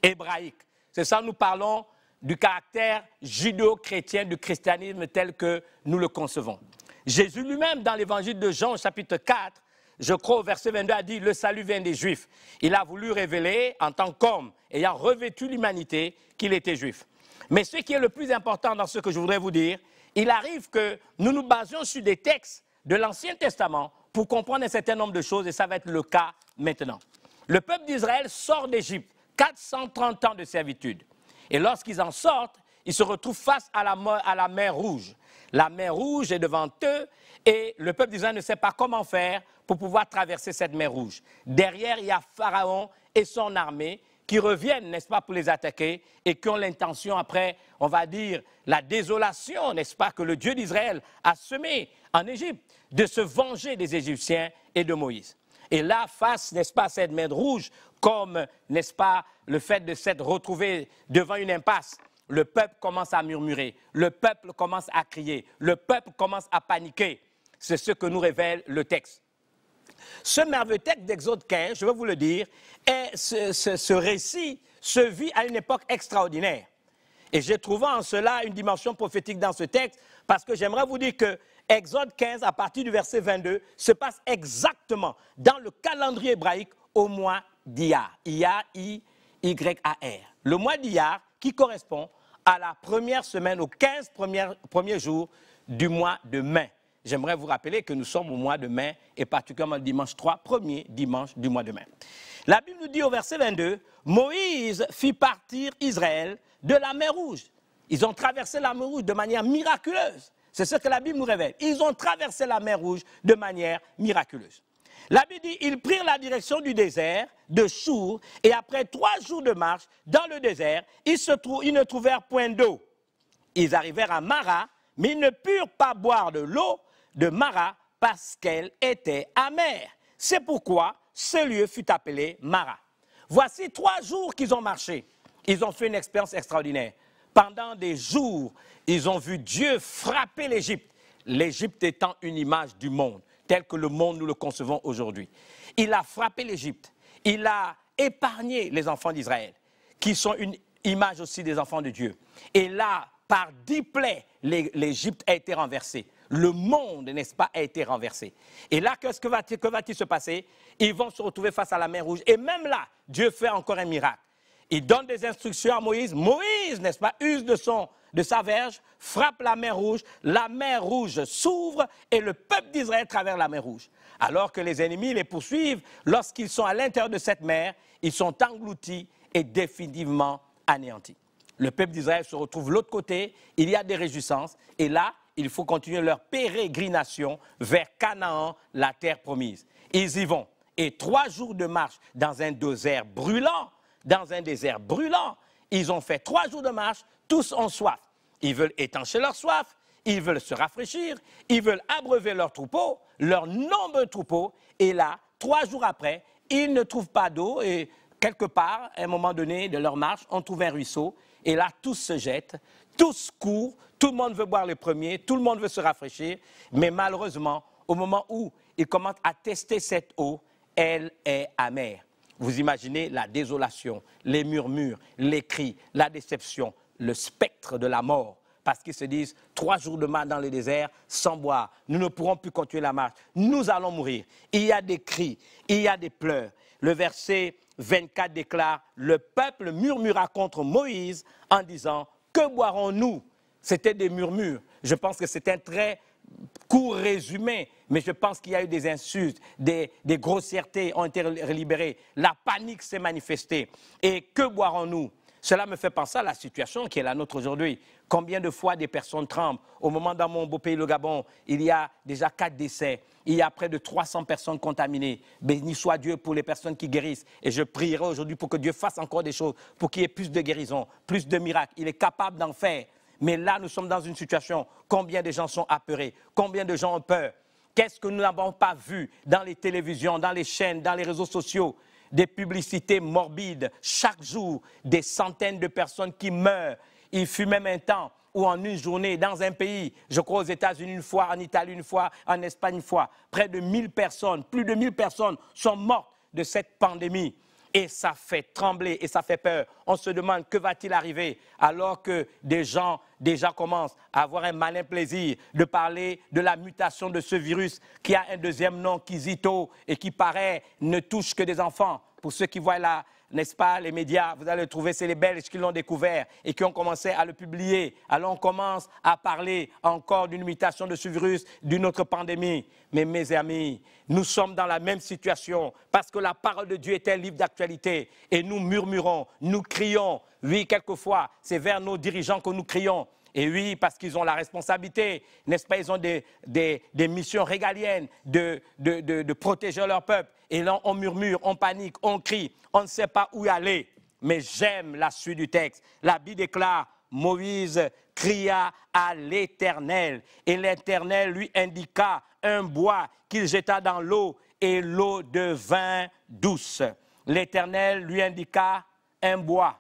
hébraïque. C'est ça, nous parlons du caractère judéo-chrétien du christianisme tel que nous le concevons. Jésus lui-même, dans l'évangile de Jean, chapitre 4, je crois au verset 22, a dit « Le salut vient des Juifs ». Il a voulu révéler, en tant qu'homme, ayant revêtu l'humanité, qu'il était juif. Mais ce qui est le plus important dans ce que je voudrais vous dire, il arrive que nous nous basions sur des textes de l'Ancien Testament pour comprendre un certain nombre de choses, et ça va être le cas maintenant. Le peuple d'Israël sort d'Égypte, 430 ans de servitude. Et lorsqu'ils en sortent, ils se retrouvent face à la mer Rouge. La mer Rouge est devant eux et le peuple d'Israël ne sait pas comment faire pour pouvoir traverser cette mer Rouge. Derrière, il y a Pharaon et son armée qui reviennent, n'est-ce pas, pour les attaquer et qui ont l'intention, après, on va dire, la désolation, n'est-ce pas, que le Dieu d'Israël a semé en Égypte, de se venger des Égyptiens et de Moïse. Et là, face, n'est-ce pas, à cette mer rouge, comme, n'est-ce pas, le fait de s'être retrouvé devant une impasse, le peuple commence à murmurer, le peuple commence à crier, le peuple commence à paniquer. C'est ce que nous révèle le texte. Ce merveilleux texte d'Exode 15, je vais vous le dire, ce récit se vit à une époque extraordinaire. Et j'ai trouvé en cela une dimension prophétique dans ce texte, parce que j'aimerais vous dire que Exode 15, à partir du verset 22, se passe exactement dans le calendrier hébraïque au mois d'Iyar. Iyar, I-Y-A-R. Le mois d'Iyar qui correspond à la première semaine, aux 15 premiers jours du mois de mai. J'aimerais vous rappeler que nous sommes au mois de mai et particulièrement le dimanche 3, premier dimanche du mois de mai. La Bible nous dit au verset 22, Moïse fit partir Israël de la mer Rouge. Ils ont traversé la mer Rouge de manière miraculeuse. C'est ce que la Bible nous révèle. Ils ont traversé la mer Rouge de manière miraculeuse. La Bible dit, ils prirent la direction du désert de Chour et après 3 jours de marche dans le désert, ils ne trouvèrent point d'eau. Ils arrivèrent à Mara, mais ils ne purent pas boire de l'eau de Mara parce qu'elle était amère. C'est pourquoi ce lieu fut appelé Mara. Voici 3 jours qu'ils ont marché. Ils ont fait une expérience extraordinaire. Pendant des jours, ils ont vu Dieu frapper l'Égypte. L'Égypte étant une image du monde, tel que le monde nous le concevons aujourd'hui. Il a frappé l'Égypte. Il a épargné les enfants d'Israël, qui sont une image aussi des enfants de Dieu. Et là, par 10 plaies, l'Égypte a été renversée. Le monde, n'est-ce pas, a été renversé. Et là, que va-t-il se passer? Ils vont se retrouver face à la mer Rouge. Et même là, Dieu fait encore un miracle. Il donne des instructions à Moïse. Moïse, n'est-ce pas, use de sa verge, frappe la mer Rouge s'ouvre et le peuple d'Israël traverse la mer Rouge. Alors que les ennemis les poursuivent, lorsqu'ils sont à l'intérieur de cette mer, ils sont engloutis et définitivement anéantis. Le peuple d'Israël se retrouve de l'autre côté, il y a des réjouissances et là, il faut continuer leur pérégrination vers Canaan, la terre promise. Ils y vont. Et 3 jours de marche dans un désert brûlant, ils ont fait 3 jours de marche, tous ont soif. Ils veulent étancher leur soif, ils veulent se rafraîchir, ils veulent abreuver leurs troupeaux, leurs nombreux troupeaux. Et là, 3 jours après, ils ne trouvent pas d'eau et quelque part, à un moment donné de leur marche, on trouve un ruisseau. Et là, tous se jettent, tous courent, tout le monde veut boire le premier, tout le monde veut se rafraîchir. Mais malheureusement, au moment où ils commencent à tester cette eau, elle est amère. Vous imaginez la désolation, les murmures, les cris, la déception, le spectre de la mort. Parce qu'ils se disent, 3 jours de marche dans le désert, sans boire, nous ne pourrons plus continuer la marche, nous allons mourir. Il y a des cris, il y a des pleurs. Le verset 24 déclare, le peuple murmura contre Moïse en disant, que boirons-nous? C'était des murmures. Je pense que c'est un très court résumé, mais je pense qu'il y a eu des insultes, des grossièretés ont été libérées, la panique s'est manifestée. Et que boirons-nous? Cela me fait penser à la situation qui est la nôtre aujourd'hui. Combien de fois des personnes tremblent? Au moment dans mon beau pays, le Gabon, il y a déjà 4 décès. Il y a près de 300 personnes contaminées. Béni soit Dieu pour les personnes qui guérissent. Et je prierai aujourd'hui pour que Dieu fasse encore des choses, pour qu'il y ait plus de guérisons, plus de miracles. Il est capable d'en faire. Mais là, nous sommes dans une situation, combien de gens sont apeurés? Combien de gens ont peur? Qu'est-ce que nous n'avons pas vu dans les télévisions, dans les chaînes, dans les réseaux sociaux? Des publicités morbides, chaque jour, des centaines de personnes qui meurent. Il fut même un temps où en une journée, dans un pays, je crois aux États-Unis une fois, en Italie une fois, en Espagne une fois, près de 1000 personnes, plus de 1000 personnes sont mortes de cette pandémie. Et ça fait trembler et ça fait peur. On se demande que va-t-il arriver alors que des gens déjà commencent à avoir un malin plaisir de parler de la mutation de ce virus qui a un deuxième nom, Kizito, et qui paraît ne touche que des enfants. Pour ceux qui voient n'est-ce pas, les médias, vous allez le trouver, c'est les Belges qui l'ont découvert et qui ont commencé à le publier. Alors on commence à parler encore d'une mutation de ce virus, d'une autre pandémie. Mais mes amis, nous sommes dans la même situation parce que la parole de Dieu est un livre d'actualité et nous murmurons, nous crions. Oui, quelquefois, c'est vers nos dirigeants que nous crions. Et oui, parce qu'ils ont la responsabilité, n'est-ce pas, ils ont des missions régaliennes de protéger leur peuple. Et là, on murmure, on panique, on crie, on ne sait pas où aller. Mais j'aime la suite du texte. La Bible déclare, Moïse cria à l'Éternel. Et l'Éternel lui indiqua un bois qu'il jeta dans l'eau et l'eau devint douce. L'Éternel lui indiqua un bois.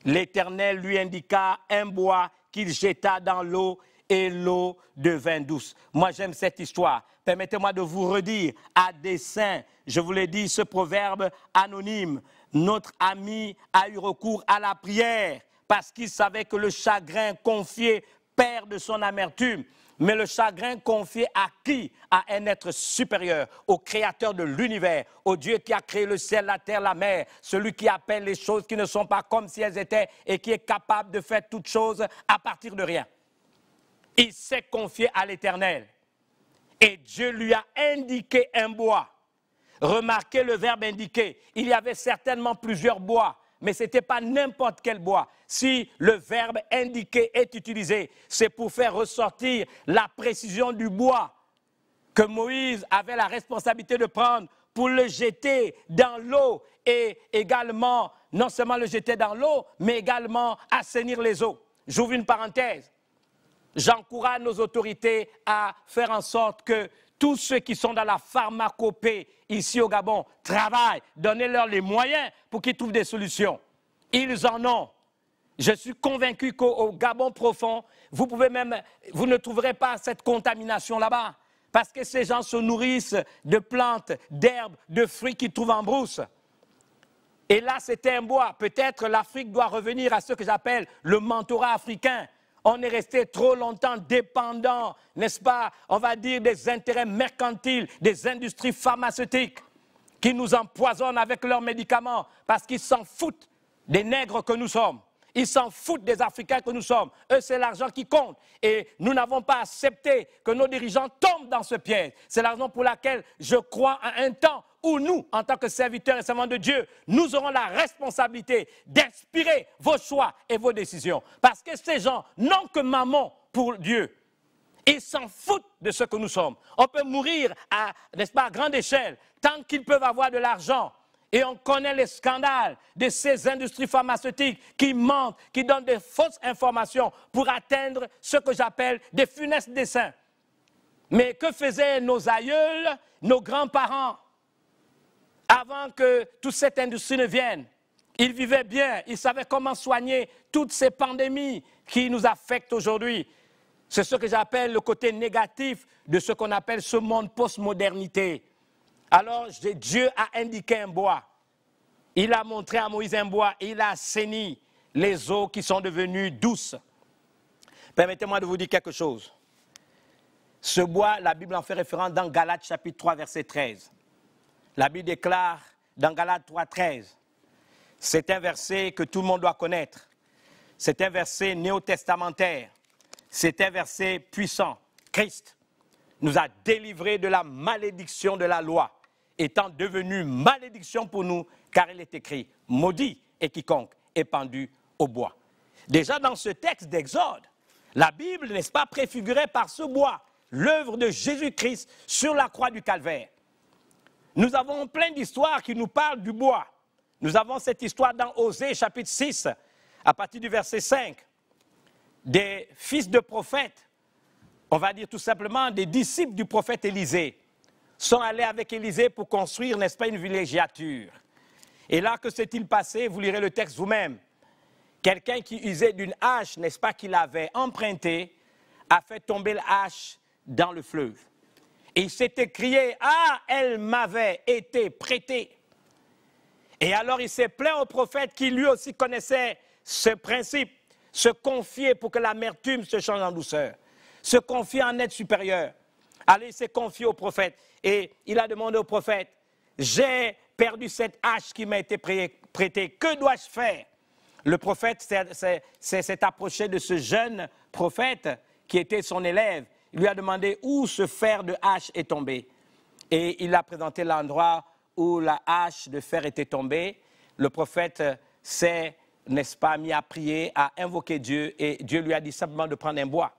L'Éternel lui indiqua un bois qu'il jeta dans l'eau et l'eau devint douce. Moi, j'aime cette histoire. Permettez-moi de vous redire à dessein, je vous l'ai dit, ce proverbe anonyme. Notre ami a eu recours à la prière parce qu'il savait que le chagrin confié perd de son amertume. Mais le chagrin confié à qui? À un être supérieur, au créateur de l'univers, au Dieu qui a créé le ciel, la terre, la mer, celui qui appelle les choses qui ne sont pas comme si elles étaient et qui est capable de faire toutes choses à partir de rien. Il s'est confié à l'Éternel et Dieu lui a indiqué un bois. Remarquez le verbe indiquer. Il y avait certainement plusieurs bois, mais ce n'était pas n'importe quel bois. Si le verbe indiquer est utilisé, c'est pour faire ressortir la précision du bois que Moïse avait la responsabilité de prendre pour le jeter dans l'eau et également, non seulement le jeter dans l'eau, mais également assainir les eaux. J'ouvre une parenthèse. J'encourage nos autorités à faire en sorte que tous ceux qui sont dans la pharmacopée ici au Gabon travaillent, donnez-leur les moyens pour qu'ils trouvent des solutions. Ils en ont. Je suis convaincu qu'au Gabon profond, vous ne trouverez pas cette contamination là-bas. Parce que ces gens se nourrissent de plantes, d'herbes, de fruits qu'ils trouvent en brousse. Et là, c'était un bois. Peut-être l'Afrique doit revenir à ce que j'appelle le mentorat africain. On est resté trop longtemps dépendant, n'est-ce pas, on va dire des intérêts mercantiles, des industries pharmaceutiques qui nous empoisonnent avec leurs médicaments parce qu'ils s'en foutent des nègres que nous sommes. Ils s'en foutent des Africains que nous sommes. Eux, c'est l'argent qui compte. Et nous n'avons pas accepté que nos dirigeants tombent dans ce piège. C'est la raison pour laquelle je crois à un temps où nous, en tant que serviteurs et servants de Dieu, nous aurons la responsabilité d'inspirer vos choix et vos décisions. Parce que ces gens n'ont que maman pour Dieu. Ils s'en foutent de ce que nous sommes. On peut mourir n'est-ce pas, à grande échelle tant qu'ils peuvent avoir de l'argent. Et on connaît les scandales de ces industries pharmaceutiques qui mentent, qui donnent des fausses informations pour atteindre ce que j'appelle des funestes desseins. Mais que faisaient nos aïeuls, nos grands-parents, avant que toute cette industrie ne vienne? Ils vivaient bien, ils savaient comment soigner toutes ces pandémies qui nous affectent aujourd'hui. C'est ce que j'appelle le côté négatif de ce qu'on appelle ce monde post-modernité. Alors Dieu a indiqué un bois. Il a montré à Moïse un bois et il a assaini les eaux qui sont devenues douces. Permettez-moi de vous dire quelque chose. Ce bois, la Bible en fait référence dans Galates chapitre 3, verset 13. La Bible déclare dans Galates 3, 13. C'est un verset que tout le monde doit connaître. C'est un verset néo-testamentaire. C'est un verset puissant. Christ nous a délivrés de la malédiction de la loi, étant devenu malédiction pour nous, car il est écrit, maudit est quiconque est pendu au bois. Déjà dans ce texte d'Exode, la Bible, n'est-ce pas, préfigurée par ce bois, l'œuvre de Jésus-Christ sur la croix du Calvaire. Nous avons plein d'histoires qui nous parlent du bois. Nous avons cette histoire dans Osée, chapitre 6, à partir du verset 5, des fils de prophètes, on va dire tout simplement des disciples du prophète Élisée, sont allés avec Élisée pour construire, n'est-ce pas, une villégiature. Et là, que s'est-il passé? Vous lirez le texte vous-même. Quelqu'un qui usait d'une hache, n'est-ce pas, qu'il avait empruntée, a fait tomber la hache dans le fleuve. Et il s'est écrié, « Ah, elle m'avait été prêtée ». Et alors il s'est plaint au prophète qui lui aussi connaissait ce principe, se confier pour que l'amertume se change en douceur, se confier en être supérieur. Alors il s'est confié au prophète et il a demandé au prophète, « J'ai perdu cette hache qui m'a été prêtée. Que dois-je faire? Le prophète s'est approché de ce jeune prophète qui était son élève. Il lui a demandé où ce fer de hache est tombé. Et il a présenté l'endroit où la hache de fer était tombée. Le prophète s'est, n'est-ce pas, mis à prier, à invoquer Dieu. Et Dieu lui a dit simplement de prendre un bois.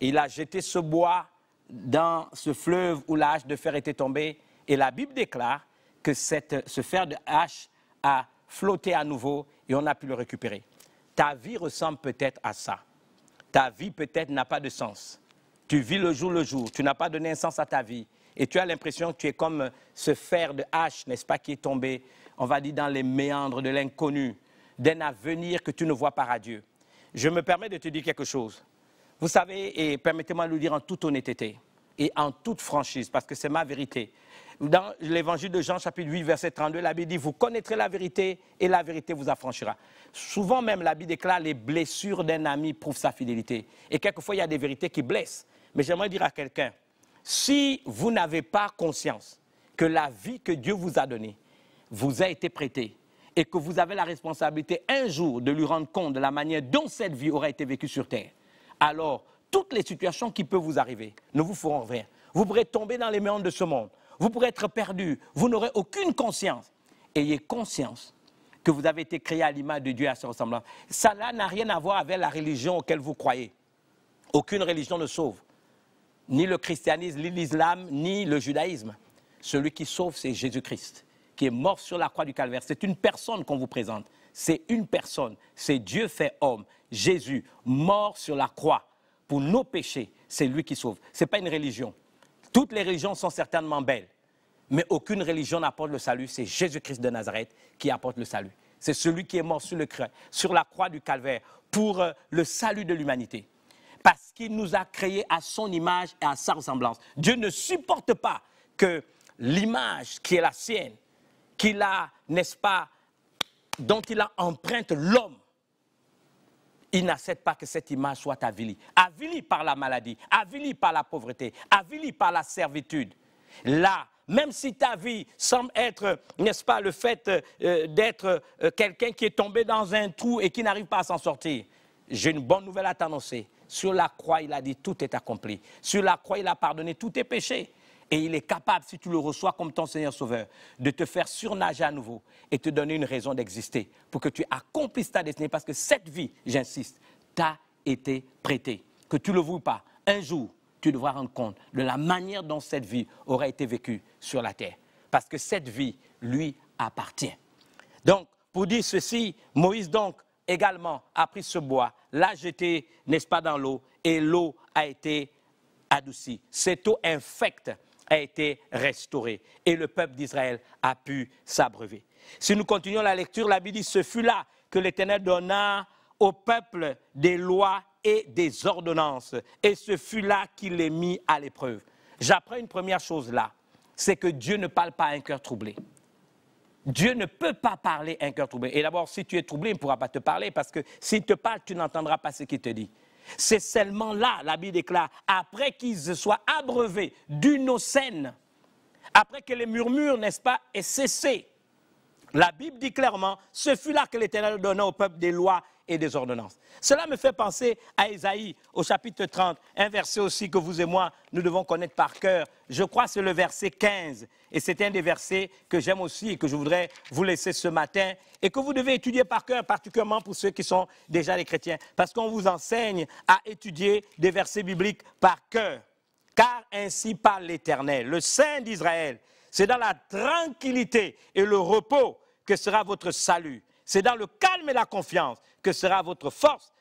Et il a jeté ce bois dans ce fleuve où la hache de fer était tombée. Et la Bible déclare que ce fer de hache a flotté à nouveau et on a pu le récupérer. Ta vie ressemble peut-être à ça. Ta vie peut-être n'a pas de sens. Tu vis le jour, tu n'as pas donné un sens à ta vie. Et tu as l'impression que tu es comme ce fer de hache, n'est-ce pas, qui est tombé, on va dire, dans les méandres de l'inconnu, d'un avenir que tu ne vois pas à Dieu. Je me permets de te dire quelque chose. Vous savez, et permettez-moi de le dire en toute honnêteté et en toute franchise, parce que c'est ma vérité. Dans l'évangile de Jean, chapitre 8, verset 32, la Bible dit « Vous connaîtrez la vérité et la vérité vous affranchira ». Souvent même, la Bible déclare « Les blessures d'un ami prouvent sa fidélité ». Et quelquefois, il y a des vérités qui blessent. Mais j'aimerais dire à quelqu'un, si vous n'avez pas conscience que la vie que Dieu vous a donnée vous a été prêtée et que vous avez la responsabilité un jour de lui rendre compte de la manière dont cette vie aura été vécue sur terre, alors toutes les situations qui peuvent vous arriver ne vous feront rien. Vous pourrez tomber dans les méandres de ce monde. Vous pourrez être perdu. Vous n'aurez aucune conscience. Ayez conscience que vous avez été créé à l'image de Dieu à sa ressemblance. Ça n'a rien à voir avec la religion auquel vous croyez. Aucune religion ne sauve. Ni le christianisme, ni l'islam, ni le judaïsme. Celui qui sauve, c'est Jésus-Christ, qui est mort sur la croix du Calvaire. C'est une personne qu'on vous présente. C'est une personne. C'est Dieu fait homme. Jésus, mort sur la croix pour nos péchés. C'est lui qui sauve. Ce n'est pas une religion. Toutes les religions sont certainement belles, mais aucune religion n'apporte le salut. C'est Jésus-Christ de Nazareth qui apporte le salut. C'est celui qui est mort sur la croix du Calvaire pour le salut de l'humanité. Parce qu'il nous a créés à son image et à sa ressemblance. Dieu ne supporte pas que l'image qui est la sienne, qu'il a, n'est-ce pas, dont il a empreinte l'homme, il n'accepte pas que cette image soit avilie. Avilie par la maladie, avilie par la pauvreté, avilie par la servitude. Là, même si ta vie semble être, n'est-ce pas, le fait d'être quelqu'un qui est tombé dans un trou et qui n'arrive pas à s'en sortir, j'ai une bonne nouvelle à t'annoncer. Sur la croix, il a dit tout est accompli. Sur la croix, il a pardonné tous tes péchés. Et il est capable, si tu le reçois comme ton Seigneur Sauveur, de te faire surnager à nouveau et te donner une raison d'exister pour que tu accomplisses ta destinée. Parce que cette vie, j'insiste, t'a été prêtée. Que tu ne le veuilles pas, un jour, tu devras rendre compte de la manière dont cette vie aura été vécue sur la terre. Parce que cette vie lui appartient. Donc, pour dire ceci, Moïse donc également a pris ce bois, l'a jeté, n'est-ce pas, dans l'eau, et l'eau a été adoucie. Cette eau infecte a été restaurée et le peuple d'Israël a pu s'abreuver. Si nous continuons la lecture, la Bible dit « Ce fut là que l'Éternel donna au peuple des lois et des ordonnances, et ce fut là qu'il les mit à l'épreuve. » J'apprends une première chose là, c'est que Dieu ne parle pas à un cœur troublé. Dieu ne peut pas parler à un cœur troublé. Et d'abord, si tu es troublé, il ne pourra pas te parler, parce que s'il te parle, tu n'entendras pas ce qu'il te dit. C'est seulement là, la Bible déclare, après qu'ils se soient abreuvés d'une eau saine, après que les murmures, n'est-ce pas, aient cessé, la Bible dit clairement, ce fut là que l'Éternel donna au peuple des lois et des ordonnances. Cela me fait penser à Ésaïe, au chapitre 30, un verset aussi que vous et moi, nous devons connaître par cœur. Je crois que c'est le verset 15, et c'est un des versets que j'aime aussi et que je voudrais vous laisser ce matin, et que vous devez étudier par cœur, particulièrement pour ceux qui sont déjà des chrétiens, parce qu'on vous enseigne à étudier des versets bibliques par cœur. Car ainsi parle l'Éternel, le Saint d'Israël, c'est dans la tranquillité et le repos que sera votre salut. C'est dans le calme et la confiance que sera votre force.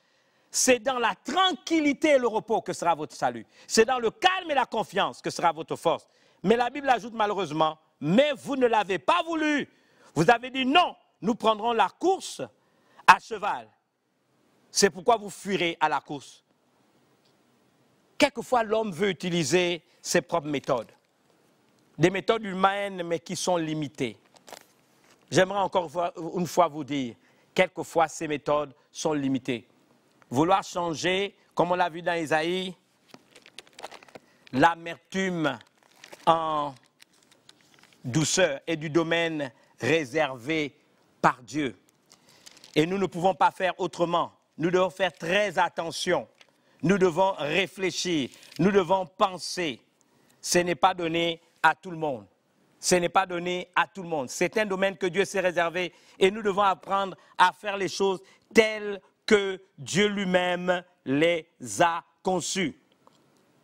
C'est dans la tranquillité et le repos que sera votre salut. C'est dans le calme et la confiance que sera votre force. Mais la Bible ajoute malheureusement, mais vous ne l'avez pas voulu. Vous avez dit non, nous prendrons la course à cheval. C'est pourquoi vous fuirez à la course. Quelquefois, l'homme veut utiliser ses propres méthodes. Des méthodes humaines, mais qui sont limitées. J'aimerais encore une fois vous dire, quelquefois ces méthodes sont limitées. Vouloir changer, comme on l'a vu dans Ésaïe, l'amertume en douceur et du domaine réservé par Dieu. Et nous ne pouvons pas faire autrement. Nous devons faire très attention. Nous devons réfléchir. Nous devons penser. Ce n'est pas donné à tout le monde. Ce n'est pas donné à tout le monde. C'est un domaine que Dieu s'est réservé et nous devons apprendre à faire les choses telles que Dieu lui-même les a conçues.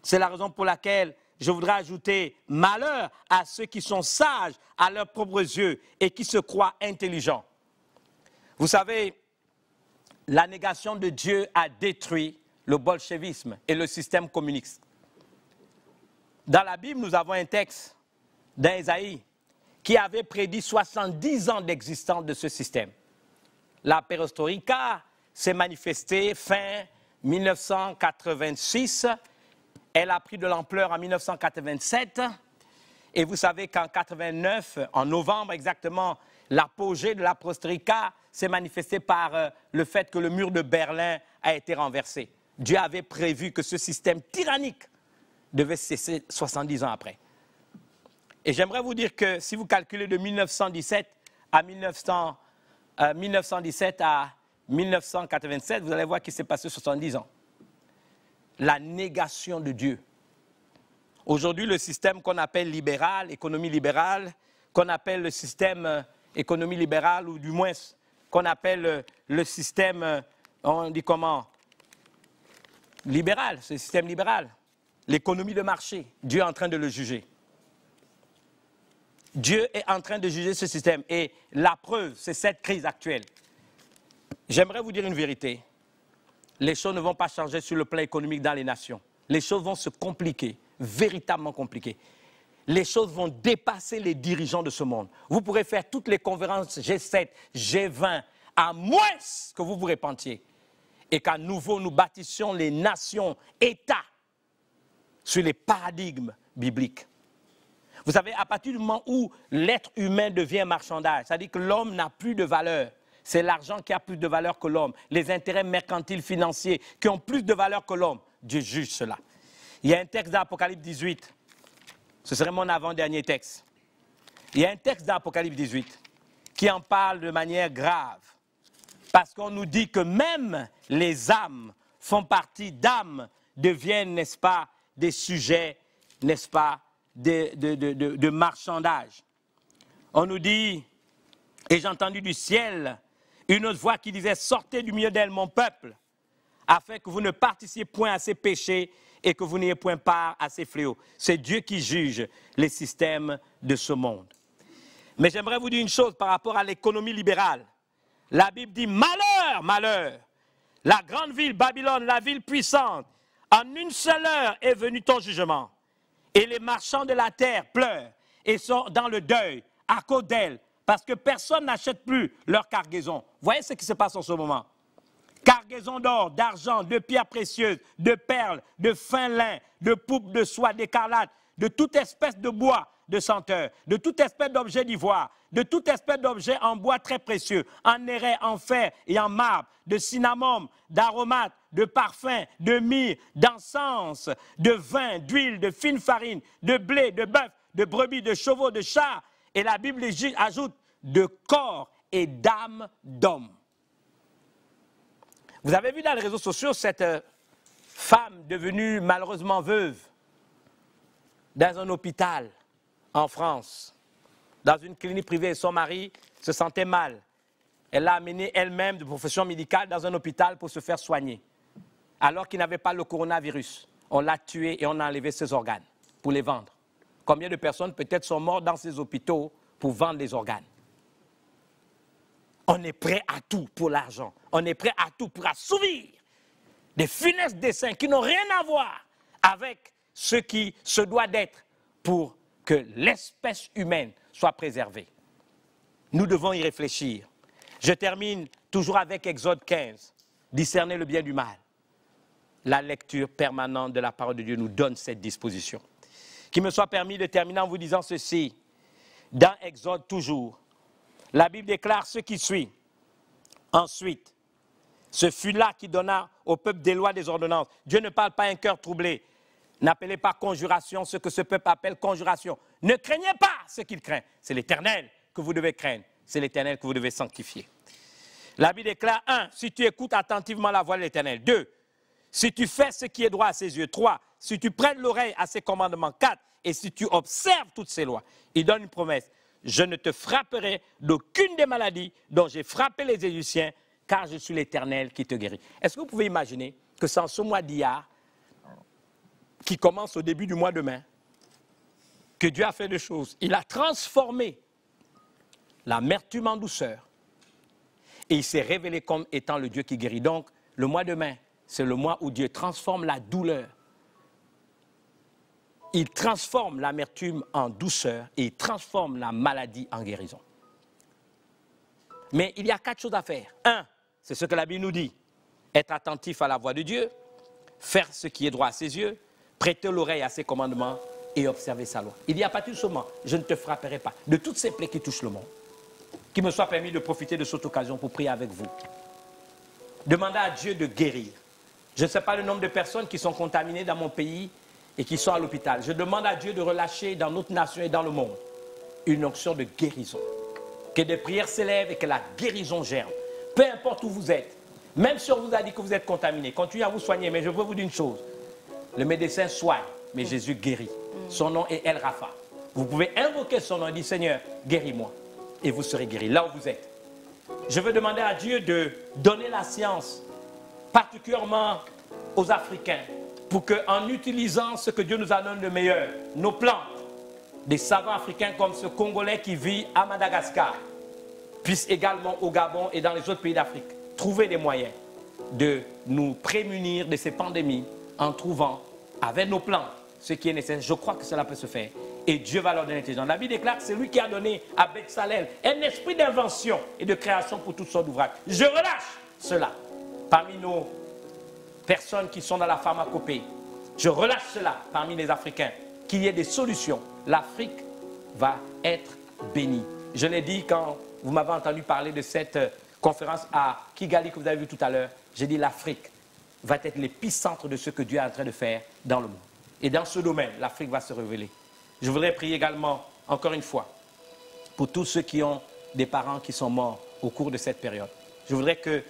C'est la raison pour laquelle je voudrais ajouter malheur à ceux qui sont sages à leurs propres yeux et qui se croient intelligents. Vous savez, la négation de Dieu a détruit le bolchevisme et le système communiste. Dans la Bible, nous avons un texte d'Ésaïe qui avait prédit 70 ans d'existence de ce système. La perestroïka s'est manifestée fin 1986. Elle a pris de l'ampleur en 1987. Et vous savez qu'en 89, en novembre exactement, l'apogée de la perestroïka s'est manifestée par le fait que le mur de Berlin a été renversé. Dieu avait prévu que ce système tyrannique devait cesser 70 ans après. Et j'aimerais vous dire que si vous calculez de 1917 à 1987, vous allez voir qu'il s'est passé 70 ans. La négation de Dieu. Aujourd'hui, le système qu'on appelle libéral, économie libérale, qu'on appelle le système économie libérale, ou du moins qu'on appelle le système, on dit comment? Libéral, c'est le système libéral. L'économie de marché, Dieu est en train de le juger. Dieu est en train de juger ce système. Et la preuve, c'est cette crise actuelle. J'aimerais vous dire une vérité. Les choses ne vont pas changer sur le plan économique dans les nations. Les choses vont se compliquer, véritablement compliquer. Les choses vont dépasser les dirigeants de ce monde. Vous pourrez faire toutes les conférences G7, G20, à moins que vous vous repentiez. Et qu'à nouveau, nous bâtissions les nations, États, sur les paradigmes bibliques. Vous savez, à partir du moment où l'être humain devient marchandage, c'est-à-dire que l'homme n'a plus de valeur, c'est l'argent qui a plus de valeur que l'homme, les intérêts mercantiles financiers qui ont plus de valeur que l'homme, Dieu juge cela. Il y a un texte d'Apocalypse 18, ce serait mon avant-dernier texte. Il y a un texte d'Apocalypse 18 qui en parle de manière grave, parce qu'on nous dit que même les âmes font partie d'âmes, deviennent, n'est-ce pas, des sujets, n'est-ce pas, de marchandage. On nous dit, et j'ai entendu du ciel une autre voix qui disait, sortez du milieu d'elle, mon peuple, afin que vous ne participiez point à ces péchés et que vous n'ayez point part à ces fléaux. C'est Dieu qui juge les systèmes de ce monde. Mais j'aimerais vous dire une chose par rapport à l'économie libérale. La Bible dit, malheur, malheur, la grande ville Babylone, la ville puissante, en une seule heure est venu ton jugement. Et les marchands de la terre pleurent et sont dans le deuil à cause d'elle, parce que personne n'achète plus leur cargaison. Voyez ce qui se passe en ce moment. Cargaison d'or, d'argent, de pierres précieuses, de perles, de fin lin, de poupes de soie, d'écarlate, de toute espèce de bois de senteur, de toute espèce d'objet d'ivoire, de toute espèce d'objet en bois très précieux, en érais, en fer et en marbre, de cinnamome, d'aromates, de parfums, de myrrhe, d'encens, de vin, d'huile, de fine farine, de blé, de bœuf, de brebis, de chevaux, de chars. Et la Bible ajoute de corps et d'âme d'homme. Vous avez vu dans les réseaux sociaux cette femme devenue malheureusement veuve dans un hôpital en France, dans une clinique privée. Son mari se sentait mal. Elle l'a amené elle-même de profession médicale dans un hôpital pour se faire soigner. Alors qu'il n'avait pas le coronavirus, on l'a tué et on a enlevé ses organes pour les vendre. Combien de personnes peut-être sont mortes dans ces hôpitaux pour vendre les organes? On est prêt à tout pour l'argent. On est prêt à tout pour assouvir des funestes desseins qui n'ont rien à voir avec ce qui se doit d'être pour que l'espèce humaine soit préservée. Nous devons y réfléchir. Je termine toujours avec Exode 15. Discerner le bien du mal. La lecture permanente de la parole de Dieu nous donne cette disposition. Qu'il me soit permis de terminer en vous disant ceci. Dans Exode toujours, la Bible déclare ce qui suit. Ensuite, ce fut là qui donna au peuple des lois, des ordonnances. Dieu ne parle pas un cœur troublé. N'appelez pas conjuration ce que ce peuple appelle conjuration. Ne craignez pas ce qu'il craint. C'est l'Éternel que vous devez craindre. C'est l'Éternel que vous devez sanctifier. La Bible déclare 1. Si tu écoutes attentivement la voix de l'Éternel. 2. Si tu fais ce qui est droit à ses yeux. 3. Si tu prêtes l'oreille à ses commandements. 4. Et si tu observes toutes ses lois. Il donne une promesse. Je ne te frapperai d'aucune des maladies dont j'ai frappé les Égyptiens, car je suis l'Éternel qui te guérit. Est-ce que vous pouvez imaginer que c'est en ce mois d'Iyar, qui commence au début du mois de mai, que Dieu a fait des choses. Il a transformé l'amertume en douceur. Et il s'est révélé comme étant le Dieu qui guérit. Donc, le mois de mai, c'est le mois où Dieu transforme la douleur. Il transforme l'amertume en douceur et il transforme la maladie en guérison. Mais il y a 4 choses à faire. 1, c'est ce que la Bible nous dit. Être attentif à la voix de Dieu, faire ce qui est droit à ses yeux, prêter l'oreille à ses commandements et observer sa loi. Il dit à partir de ce moment, je ne te frapperai pas de toutes ces plaies qui touchent le monde. Qu'il me soit permis de profiter de cette occasion pour prier avec vous. Demandez à Dieu de guérir. Je ne sais pas le nombre de personnes qui sont contaminées dans mon pays et qui sont à l'hôpital. Je demande à Dieu de relâcher dans notre nation et dans le monde une onction de guérison. Que des prières s'élèvent et que la guérison germe. Peu importe où vous êtes, même si on vous a dit que vous êtes contaminé, continuez à vous soigner. Mais je veux vous dire une chose. Le médecin soigne, mais Jésus guérit. Son nom est El Rapha. Vous pouvez invoquer son nom et dire, Seigneur, guéris-moi. Et vous serez guéri là où vous êtes. Je veux demander à Dieu de donner la science, particulièrement aux Africains, pour qu'en utilisant ce que Dieu nous a donné de meilleur, nos plantes, des savants africains comme ce Congolais qui vit à Madagascar, puissent également au Gabon et dans les autres pays d'Afrique trouver des moyens de nous prémunir de ces pandémies en trouvant avec nos plantes ce qui est nécessaire. Je crois que cela peut se faire. Et Dieu va leur donner l'intelligence. La Bible déclare que c'est lui qui a donné à Betsalel un esprit d'invention et de création pour toutes sortes d'ouvrages. Je relâche cela parmi nos personnes qui sont dans la pharmacopée. Je relâche cela parmi les Africains, qu'il y ait des solutions. L'Afrique va être bénie. Je l'ai dit quand vous m'avez entendu parler de cette conférence à Kigali que vous avez vu tout à l'heure. J'ai dit l'Afrique va être l'épicentre de ce que Dieu est en train de faire dans le monde. Et dans ce domaine, l'Afrique va se révéler. Je voudrais prier également, encore une fois, pour tous ceux qui ont des parents qui sont morts au cours de cette période. Je voudrais que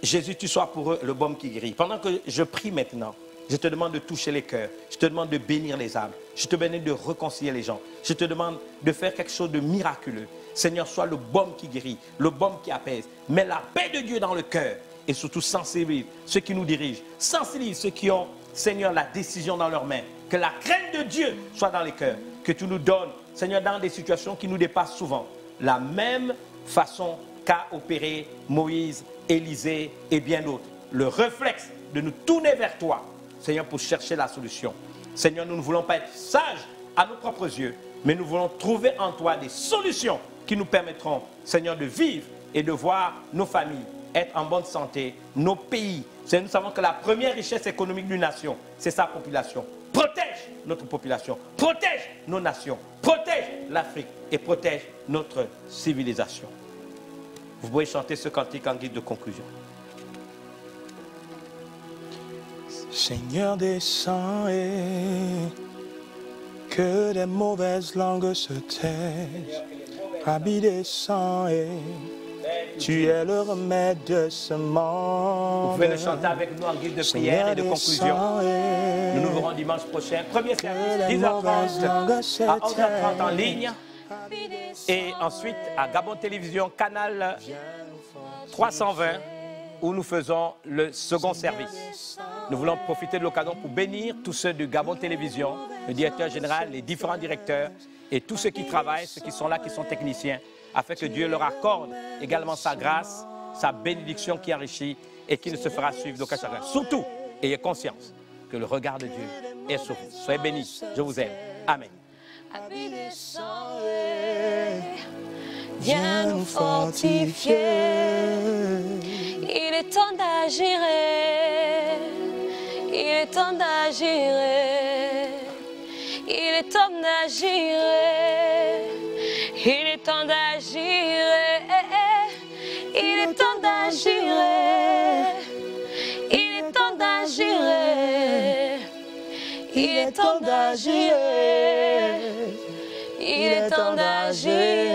Jésus, tu sois pour eux le baume qui guérit. Pendant que je prie maintenant, je te demande de toucher les cœurs. Je te demande de bénir les âmes. Je te demande de réconcilier les gens. Je te demande de faire quelque chose de miraculeux. Seigneur, sois le baume qui guérit, le baume qui apaise. Mets la paix de Dieu dans le cœur et surtout sensibilise ceux qui nous dirigent. Sensibilise ceux qui ont, Seigneur, la décision dans leurs mains. Que la crainte de Dieu soit dans les cœurs. Que tu nous donnes, Seigneur, dans des situations qui nous dépassent souvent, la même façon qu'a opéré Moïse, Élisée et bien d'autres. Le réflexe de nous tourner vers toi, Seigneur, pour chercher la solution. Seigneur, nous ne voulons pas être sages à nos propres yeux, mais nous voulons trouver en toi des solutions qui nous permettront, Seigneur, de vivre et de voir nos familles être en bonne santé, nos pays. Nous savons que la première richesse économique d'une nation, c'est sa population. Protège notre population, protège nos nations, protège l'Afrique et protège notre civilisation. Vous pouvez chanter ce cantique en guide de conclusion. Seigneur, descends et que les mauvaises langues se taisent. Rabbi, descends et tu es le remède de ce monde. Vous pouvez le chanter avec nous en guide de prière et de conclusion. Nous nous verrons dimanche prochain. Premier service, 10h30 à 11h30 en ligne. Et ensuite à Gabon Télévision, canal 320, où nous faisons le second service. Nous voulons profiter de l'occasion pour bénir tous ceux de Gabon Télévision, le directeur général, les différents directeurs et tous ceux qui travaillent, ceux qui sont là, qui sont techniciens, afin que Dieu leur accorde également sa grâce, sa bénédiction qui enrichit et qui ne se fera suivre d'aucun chagrin. Surtout, ayez conscience que le regard de Dieu est sur vous. Soyez bénis, je vous aime. Amen. Viens nous fortifier. Il est temps d'agir. Il est temps d'agir. Il est temps d'agir. Il est temps d'agir. Il est temps d'agir. Il est temps d'agir. Il est temps d'agir. Il est temps d'agir.